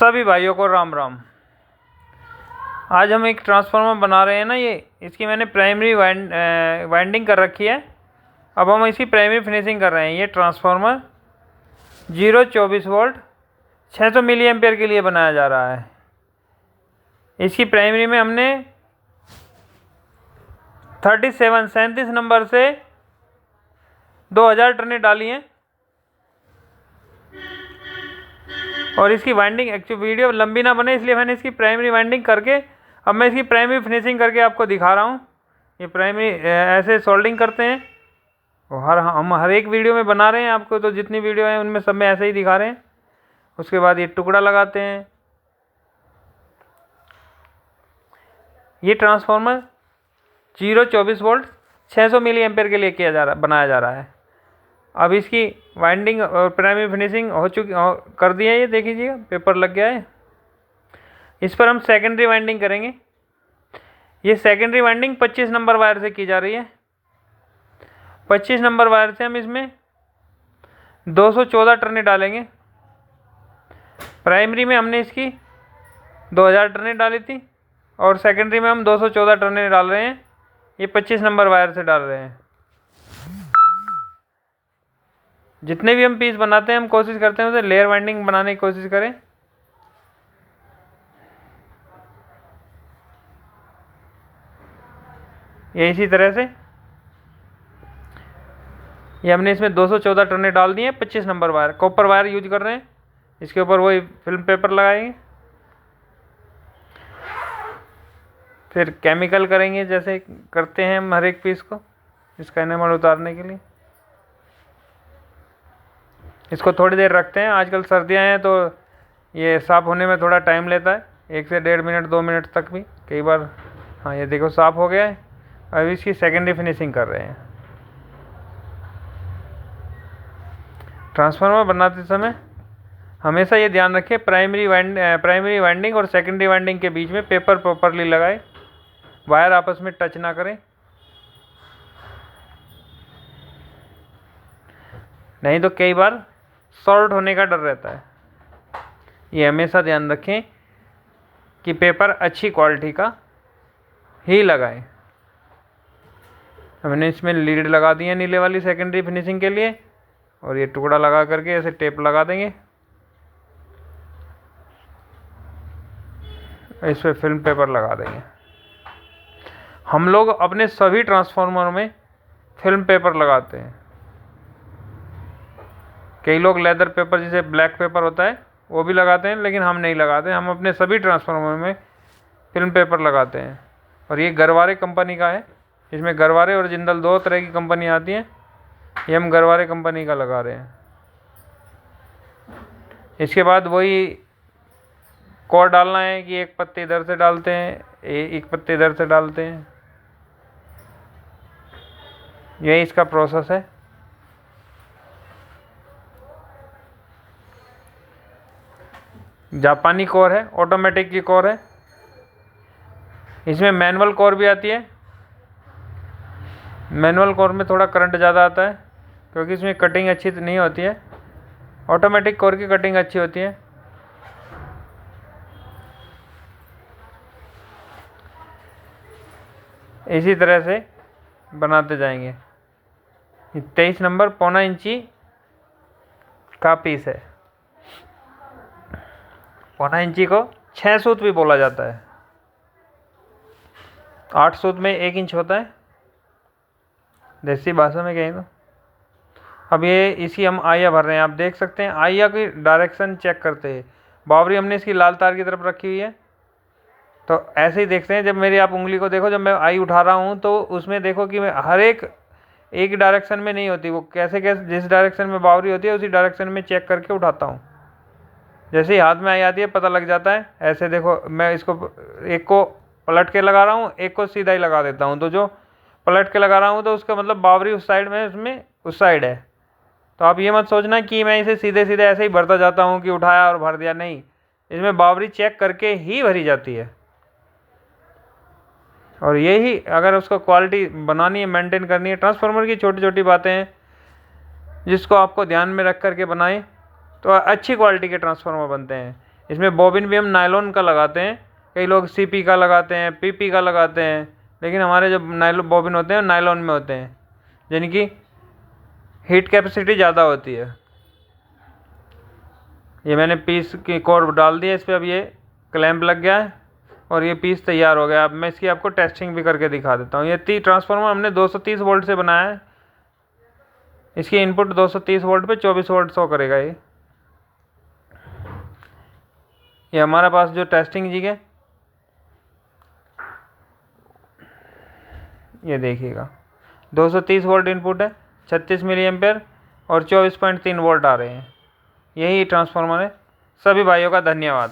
सभी भाइयों को राम राम। आज हम एक ट्रांसफार्मर बना रहे हैं ना, ये इसकी मैंने प्राइमरी वाइंडिंग कर रखी है। अब हम इसकी प्राइमरी फिनिशिंग कर रहे हैं। ये ट्रांसफार्मर 024 वोल्ट 600 मिली एम्पेयर के लिए बनाया जा रहा है। इसकी प्राइमरी में हमने 37 नंबर से 2000 टर्नें डाली हैं। और इसकी वाइंडिंग एक्चुअली वीडियो लंबी ना बने इसलिए मैंने इसकी प्राइमरी वाइंडिंग करके अब मैं इसकी प्राइमरी फिनिशिंग करके आपको दिखा रहा हूँ। ये प्राइमरी ऐसे सोल्डिंग करते हैं और हम हर एक वीडियो में बना रहे हैं आपको, तो जितनी वीडियो हैं उनमें सब में ऐसे ही दिखा रहे हैं। उसके बाद ये टुकड़ा लगाते हैं। ये ट्रांसफार्मर 024 वोल्ट 600 मिली एम्पेयर के लिए बनाया जा रहा है। अब इसकी वाइंडिंग और प्राइमरी फिनिशिंग कर दी है। ये देख लीजिएगा पेपर लग गया है। इस पर हम सेकेंडरी वाइंडिंग करेंगे। ये सेकेंडरी वाइंडिंग 25 नंबर वायर से की जा रही है। 25 नंबर वायर से हम इसमें 214 टर्नें डालेंगे। प्राइमरी में हमने इसकी 2000 टर्नें डाली थी और सेकेंडरी में हम 214 टर्नें डाल रहे हैं। ये 25 नंबर वायर से डाल रहे हैं। जितने भी हम पीस बनाते हैं हम कोशिश करते हैं उसे लेयर वाइंडिंग बनाने की कोशिश करें। ये इसी तरह से ये हमने इसमें 214 टर्नें डाल दी हैं। 25 number wire copper wire use कर रहे हैं। इसके ऊपर वही फिल्म पेपर लगाएंगे, फिर केमिकल करेंगे जैसे करते हैं हम हर एक पीस को इसका एनामल उतारने के लिए। इसको थोड़ी देर रखते हैं। आजकल सर्दियां हैं तो ये साफ़ होने में थोड़ा टाइम लेता है, 1 से 1.5 मिनट 2 मिनट तक भी कई बार। हाँ, ये देखो साफ़ हो गया है। अब इसकी सेकेंडरी फिनिशिंग कर रहे हैं। ट्रांसफार्मर बनाते समय हमेशा ये ध्यान रखें प्राइमरी वाइंडिंग और सेकेंडरी वाइंडिंग के बीच में पेपर प्रॉपरली लगाए, वायर आपस में टच ना करें, नहीं तो कई बार शॉर्ट होने का डर रहता है। ये हमेशा ध्यान रखें कि पेपर अच्छी क्वालिटी का ही लगाएं। हमने इसमें लीड लगा दी है नीले वाली सेकेंडरी फिनिशिंग के लिए, और ये टुकड़ा लगा करके ऐसे टेप लगा देंगे। इस पर फिल्म पेपर लगा देंगे। हम लोग अपने सभी ट्रांसफार्मर में फिल्म पेपर लगाते हैं। कई लोग लेदर पेपर जैसे ब्लैक पेपर होता है वो भी लगाते हैं, लेकिन हम नहीं लगाते। हम अपने सभी ट्रांसफार्मर में फिल्म पेपर लगाते हैं। और ये गरवारे कंपनी का है। इसमें गरवारे और जिंदल दो तरह की कंपनी आती हैं। ये हम गरवारे कंपनी का लगा रहे हैं। इसके बाद वही कोर डालना है कि एक पत्ते इधर से डालते हैं, एक पत्ते इधर से डालते हैं। यही इसका प्रोसेस है। जापानी कोर है, ऑटोमेटिक की कोर है। इसमें मैनुअल कोर भी आती है। मैनुअल कोर में थोड़ा करंट ज़्यादा आता है क्योंकि इसमें कटिंग अच्छी नहीं होती है। ऑटोमेटिक कोर की कटिंग अच्छी होती है। इसी तरह से बनाते जाएंगे। 23 नंबर 1.25 इंची का पीस है। 1.25 इंची को 6 सूत भी बोला जाता है। 8 सूत में 1 इंच होता है देसी भाषा में कहें तो। अब ये इसी हम आइया भर रहे हैं। आप देख सकते हैं आइया की डायरेक्शन चेक करते हैं। बावरी हमने इसकी लाल तार की तरफ रखी हुई है, तो ऐसे ही देखते हैं। जब मेरी आप उंगली को देखो, जब मैं आई उठा रहा हूँ तो उसमें देखो कि मैं हर एक डायरेक्शन में नहीं होती। वो कैसे जिस डायरेक्शन में बावरी होती है उसी डायरेक्शन में चेक करके उठाता हूँ। जैसे ही हाथ में आई आती है पता लग जाता है। ऐसे देखो, मैं इसको एक को पलट के लगा रहा हूँ, एक को सीधा ही लगा देता हूँ। तो जो पलट के लगा रहा हूँ तो उसका मतलब बावरी उस साइड में, उसमें उस साइड है। तो आप ये मत सोचना कि मैं इसे सीधे सीधे ऐसे ही भरता जाता हूँ कि उठाया और भर दिया। नहीं, इसमें बावरी चेक करके ही भरी जाती है। और यही अगर उसको क्वालिटी बनानी है, मेंटेन करनी है, ट्रांसफार्मर की छोटी छोटी बातें हैं जिसको आपको ध्यान में रख करके बनाएं तो अच्छी क्वालिटी के ट्रांसफार्मर बनते हैं। इसमें बॉबिन भी हम नायलॉन का लगाते हैं, कई लोग सीपी का लगाते हैं, पीपी का लगाते हैं, लेकिन हमारे जो नायलॉन बॉबिन होते हैं नायलॉन में होते हैं, जिनकी हीट कैपेसिटी ज़्यादा होती है। ये मैंने पीस की कोर डाल दिया इस पर, अब ये क्लैंप लग गया है और ये पीस तैयार हो गया। अब मैं इसकी आपको टेस्टिंग भी करके दिखा देता हूँ। ये ट्रांसफार्मर हमने 230 वोल्ट से बनाया है, इसकी इनपुट 230 वोल्ट पे 24 वोल्ट शो करेगा। ये हमारे पास जो टेस्टिंग जी है, ये देखिएगा 230 वोल्ट इनपुट है, 36 मिली एम्पेयर और 24.3 वोल्ट आ रहे हैं। यही ट्रांसफार्मर है। सभी भाइयों का धन्यवाद।